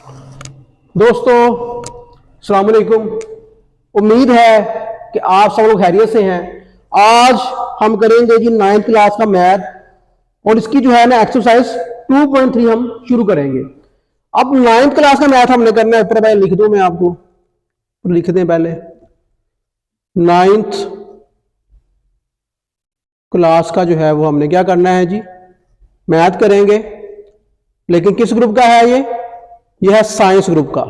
दोस्तों अस्सलाम वालेकुम। उम्मीद है कि आप सब लोग खैरियत से हैं। आज हम करेंगे जी 9th क्लास का मैथ और इसकी जो है ना एक्सरसाइज 2.3 हम शुरू करेंगे। अब 9th क्लास का मैथ हमने करना है, पहले लिख दूं मैं आपको, लिख दें पहले। 9th क्लास का जो है वो हमने क्या करना है जी, मैथ करेंगे। लेकिन किस ग्रुप का है ये है साइंस ग्रुप का।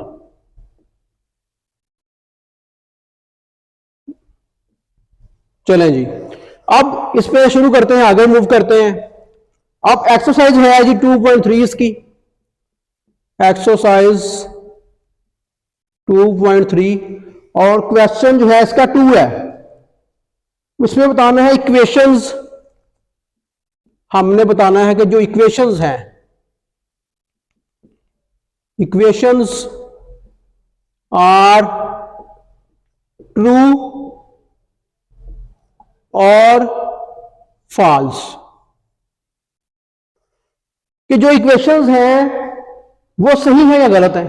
चलें जी, अब इस पे शुरू करते हैं, आगे मूव करते हैं। अब एक्सरसाइज है जी 2.3 इसकी, एक्सरसाइज 2.3 और क्वेश्चन जो है इसका 2 है। उसमें बताना है इक्वेशंस, हमने बताना है कि जो इक्वेशंस हैं, इक्वेशंस आर ट्रू और फॉल्स, कि जो इक्वेशंस हैं वो सही है या गलत है।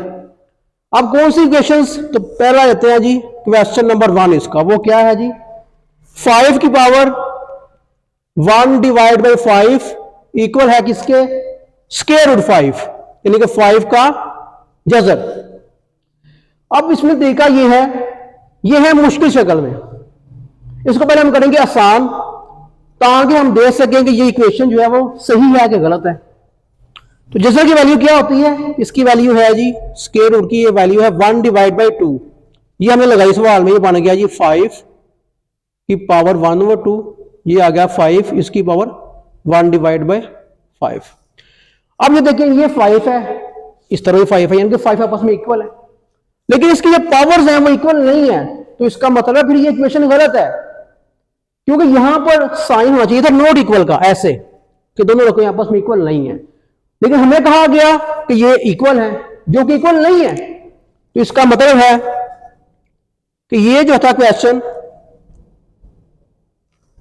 अब कौन सी इक्वेशंस, तो पहला लेते हैं जी क्वेश्चन नंबर 1 इसका, वो क्या है जी 5 की पावर 1 डिवाइड बाई 5 इक्वल है किसके, स्क्वायर रूट 5, यानी कि 5 का जज़र। अब इसमें तरीका ये है मुश्किल शक्ल में। इसको पहले हम करेंगे आसान, ताकि हम देख सकें कि ये इक्वेशन जो है वो सही है कि गलत है। तो जज़र की वैल्यू क्या होती है, इसकी वैल्यू है जी स्क्वायर रूट की, ये वैल्यू है 1 डिवाइड बाई 2। ये हमने लगाई सवाल में, ये बन गया जी 5 की पावर 1/2, ये आ गया 5 इसकी पावर 1 डिवाइड बाई 5। अब ये देखें ये 5 है, इस तरह 5 है, यानी कि 5 आपस में इक्वल है। लेकिन इसकी जो पावर्स हैं वो इक्वल नहीं है, तो इसका मतलब फिर ये इक्वेशन गलत है, क्योंकि यहां पर साइन होना चाहिए था नॉट इक्वल का, ऐसे कि दोनों रकम आपस में इक्वल नहीं है। लेकिन हमें कहा गया कि ये इक्वल है, जो कि इक्वल नहीं है। तो इसका मतलब है कि ये जो था क्वेश्चन,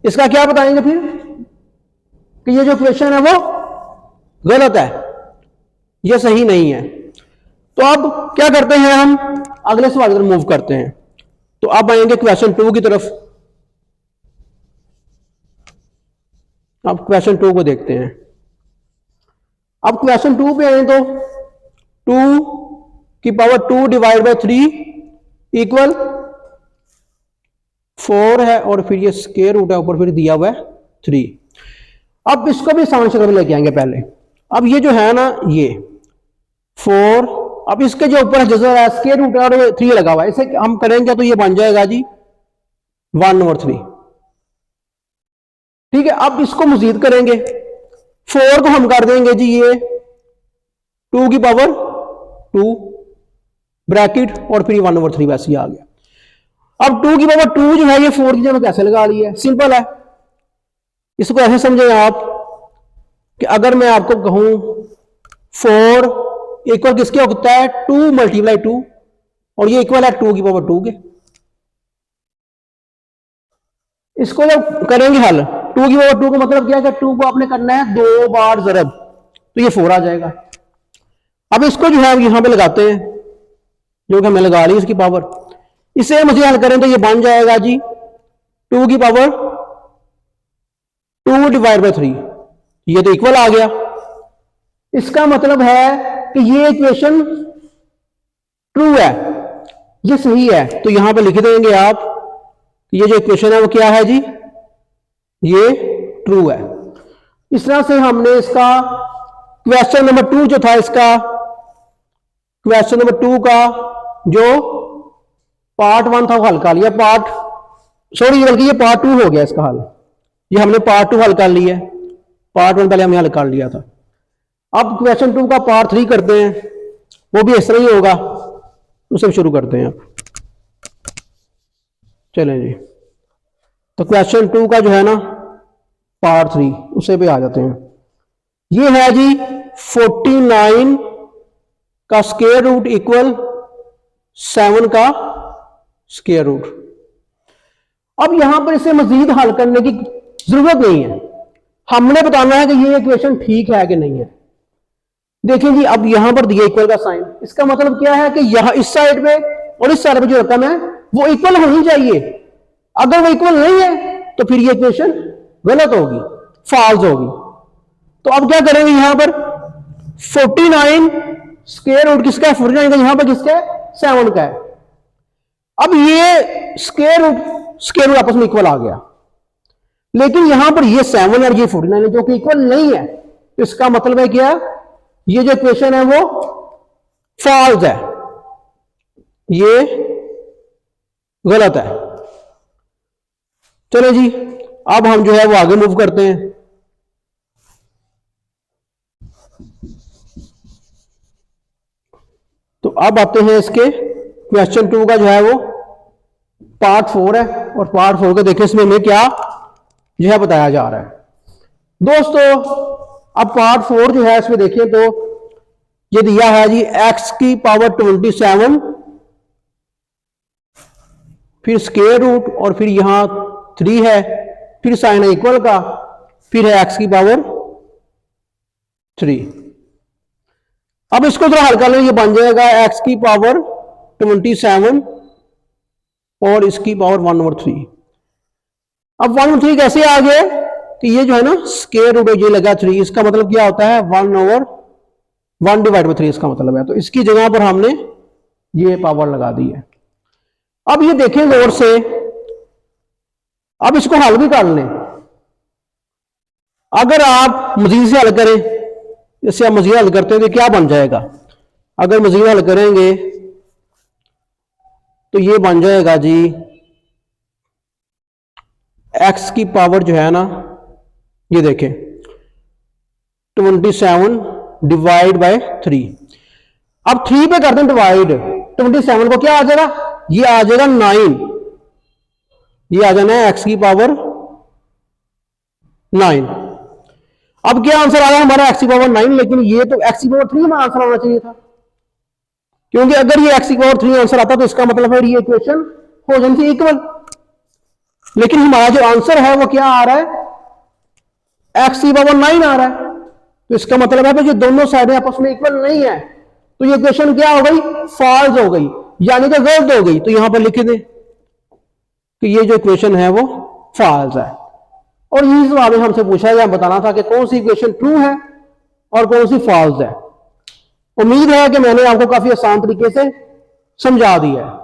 इसका क्या बताएंगे फिर कि ये जो क्वेश्चन है वो गलत है, ये सही नहीं है। तो अब क्या करते हैं, हम अगले सवाल पर मूव करते हैं। तो अब आएंगे क्वेश्चन 2 की तरफ। अब क्वेश्चन 2 को देखते हैं। अब क्वेश्चन 2 पे आए तो 2 की पावर 2 डिवाइड बाई 3 इक्वल 4 है, और फिर ये स्क्वायर रूट है, ऊपर फिर दिया हुआ है 3। अब इसको भी सामान्य शक्ल में लेके आएंगे पहले। अब ये जो है ना ये 4, अब इसके जो ऊपर जज़र है स्क्वायर रूट है और 3 लगा हुआ है, इसे हम करेंगे तो ये बन जाएगा जी 1/3। ठीक है, अब इसको मजीद करेंगे, 4 को हम कर देंगे जी ये 2 की पावर 2 ब्रैकेट और फिर 1/3 वैसे ही आ गया। अब 2 की पावर 2 जो है ये 4 की जगह कैसे लगा ली है, सिंपल है। इसको ऐसे समझें आप कि अगर मैं आपको कहूं 4 इक्वल किसके होता है 2 मल्टीप्लाई 2, और ये इक्वल है 2 की पावर 2 के। इसको जब करेंगे हल 2 की पावर 2 का मतलब क्या है कि 2 को आपने करना है 2 बार ज़रब, तो ये 4 आ जाएगा। अब इसको जो है यहां पे लगाते हैं, जो कि हमने लगा ली इसकी पावर। इसे मुझे हल करें तो ये बन जाएगा जी 2 की पावर 2 डिवाइड बाई 3, ये तो इक्वल आ गया। इसका मतलब है कि ये इक्वेशन ट्रू है, ये सही है। तो यहां पे लिख देंगे आप, ये जो इक्वेशन है वो क्या है जी, ये ट्रू है। इस तरह से हमने इसका क्वेश्चन नंबर 2 जो था, इसका क्वेश्चन नंबर 2 का जो पार्ट 1 था वो हल कर लिया, बल्कि ये पार्ट 2 हो गया इसका हल। ये हमने पार्ट 2 हल कर लिया, पार्ट 1 पहले हमने हल कर लिया था। अब क्वेश्चन 2 का पार्ट 3 करते हैं, वो भी इस तरह ही होगा। उसे शुरू करते हैं अब, चलें जी। तो क्वेश्चन 2 का जो है ना पार्ट 3, उसे पे आ जाते हैं। ये है जी 49 का स्क्वायर रूट इक्वल 7 का स्क्वायर रूट। अब यहां पर इसे मजीद हल करने की जरूरत नहीं है, हमने बताना है कि ये इक्वेशन ठीक है कि नहीं है। देखिए जी, अब यहां पर दिया इक्वल का साइन, इसका मतलब क्या है कि यहां इस साइड पे और इस साइड पे जो रकम है वो इक्वल होनी चाहिए। अगर वो इक्वल नहीं है तो फिर ये इक्वेशन गलत होगी, फॉल्स होगी। तो अब क्या करेंगे, यहां पर 49 स्क्वायर रूट किसका है, 49 का, यहां पर किसका है, 7 का है। अब ये स्क्वायर रूट आपस में इक्वल आ गया, लेकिन यहां पर ये 7 और ये 49 है जो कि इक्वल नहीं है, तो इसका मतलब है क्या, ये जो इक्वेशन है वो फॉल्स है, ये गलत है। चलो जी, अब हम जो है वो आगे मूव करते हैं। तो अब आते हैं इसके क्वेश्चन 2 का जो है वो पार्ट 4 है, और पार्ट 4 के देखें इसमें हमें क्या जो है बताया जा रहा है। दोस्तों अब पार्ट 4 जो है इसमें देखें तो ये दिया है जी x की पावर 27, फिर स्क्वायर रूट, और फिर यहां 3 है, फिर साइन है इक्वल का, फिर है x की पावर 3। अब इसको थोड़ा हल कर लें, ये बन जाएगा x की पावर 27 और इसकी पावर 1/3। अब 1/3 कैसे आ गए कि ये जो है ना स्क्वायर रूट ये लगा 3, इसका मतलब क्या होता है 1/1/3 इसका मतलब है, तो इसकी जगह पर हमने ये पावर लगा दी है। अब ये देखें गौर से, अब इसको हल भी कर लें। अगर आप मजीद से हल करें, जैसे आप मजीद हल करते हैं तो क्या बन जाएगा, अगर मजीद हल करेंगे तो ये बन जाएगा जी x की पावर जो है ना, ये देखें 27 डिवाइड बाय 3। अब 3 पे करते हैं डिवाइड, 27 को क्या आ जाएगा, ये आ जाएगा 9, ये आ जाना है x की पावर 9। अब क्या आंसर आया हमारा x की पावर 9, लेकिन ये तो x की पावर 3 हमारा आंसर आना चाहिए था, क्योंकि अगर ये x की पावर 3 आंसर आता तो इसका मतलब है ये इक्वेशन हो जानी थी इक्वल। लेकिन हमारा जो आंसर है वो क्या आ रहा है, x की पावर 9 आ रहा है, तो इसका मतलब है कि ये दोनों साइडें आपस में इक्वल नहीं है, तो ये इक्वेशन क्या हो गई, फॉल्स हो गई, यानी कि गलत हो गई। तो यहां पर लिख दें कि ये जो इक्वेशन है वो फॉल्स है। और यही सवाल हमसे पूछा गया, बताना था कि कौन सी इक्वेशन ट्रू है और कौन सी फॉल्स है। उम्मीद है कि मैंने आपको काफी आसान तरीके से समझा दिया है।